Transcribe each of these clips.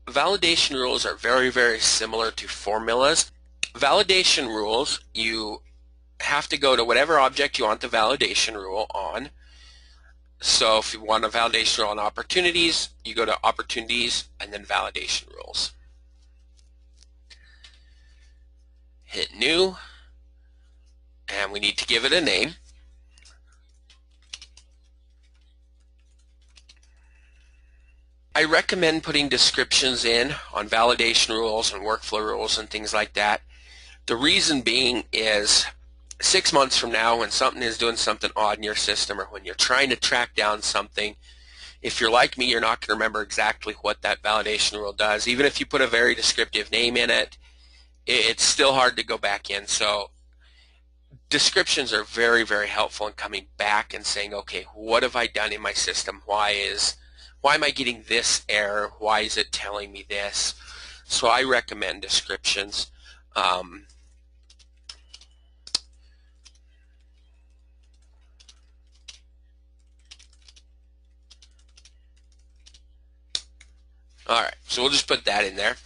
validation rules are very, very similar to formulas. Validation rules, you have to go to whatever object you want the validation rule on. So if you want a validation rule on opportunities, you go to opportunities and then validation rules. Hit new, and we need to give it a name. I recommend putting descriptions in on validation rules and workflow rules and things like that. The reason being is 6 months from now, when something is doing something odd in your system, or when you're trying to track down something, if you're like me, you're not going to remember exactly what that validation rule does. Even if you put a very descriptive name in it, it's still hard to go back in. So descriptions are very, very helpful in coming back and saying, okay, what have I done in my system? Why am I getting this error? Why is it telling me this? So I recommend descriptions. All right, so we'll just put that in there.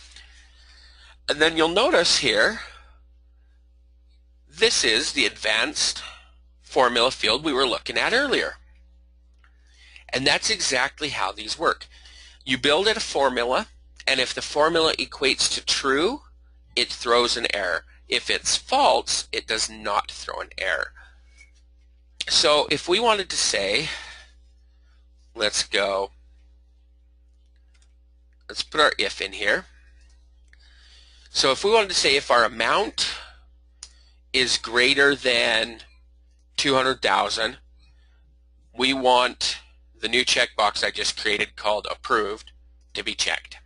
And then you'll notice here, this is the advanced formula field we were looking at earlier. And that's exactly how these work. You build a formula, and if the formula equates to true, it throws an error. If it's false, it does not throw an error. So if we wanted to say, let's put our if in here. So if we wanted to say if our amount is greater than 200,000, we want the new checkbox I just created called approved to be checked.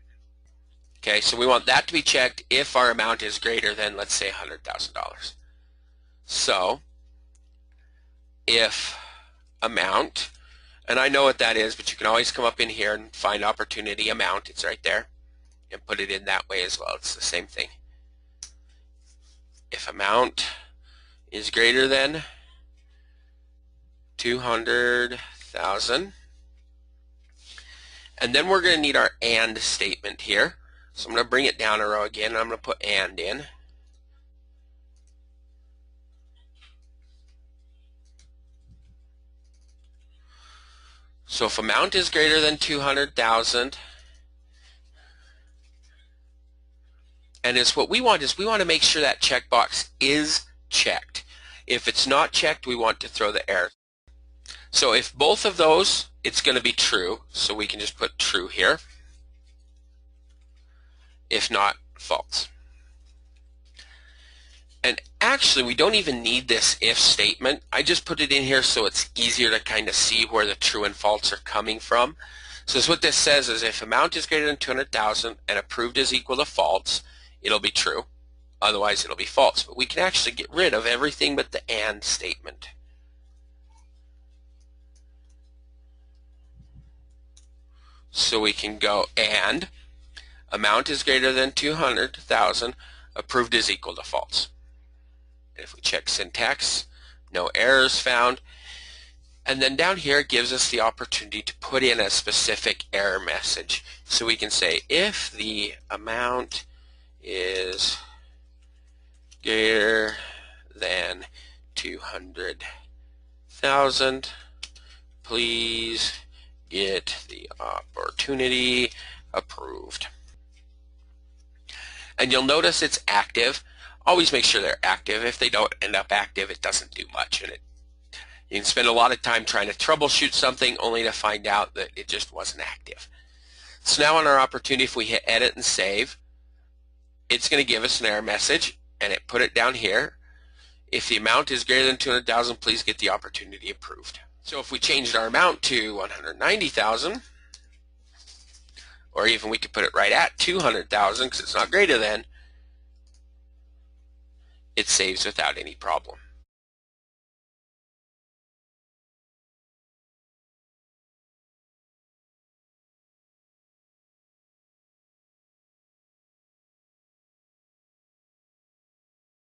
Okay, so we want that to be checked if our amount is greater than, let's say, $100,000. So if amount, and I know what that is, but you can always come up in here and find opportunity amount, it's right there, and put it in that way as well. It's the same thing. If amount is greater than 200,000, and then we're going to need our AND statement here. So I'm going to bring it down a row again, and I'm going to put AND in. So if amount is greater than 200,000, and it's what we want is we want to make sure that checkbox is checked. If it's not checked, we want to throw the error. So if both of those, it's going to be true, so we can just put true here. If not, false. And actually, we don't even need this if statement. I just put it in here so it's easier to kind of see where the true and false are coming from. So what this says is if amount is greater than 200,000 and approved is equal to false, it'll be true. Otherwise, it'll be false. But we can actually get rid of everything but the AND statement. So we can go AND amount is greater than 200,000, approved is equal to false. And if we check syntax, no errors found. And then down here it gives us the opportunity to put in a specific error message. So we can say if the amount is greater than 200,000, please get the opportunity approved. And you'll notice it's active. Always make sure they're active. If they don't end up active, it doesn't do much. And you can spend a lot of time trying to troubleshoot something only to find out that it just wasn't active. So now on our opportunity, if we hit edit and save, it's going to give us an error message, and it put it down here. If the amount is greater than 200,000, please get the opportunity approved. So if we changed our amount to 190,000, or even we could put it right at 200,000 because it's not greater than, it saves without any problem.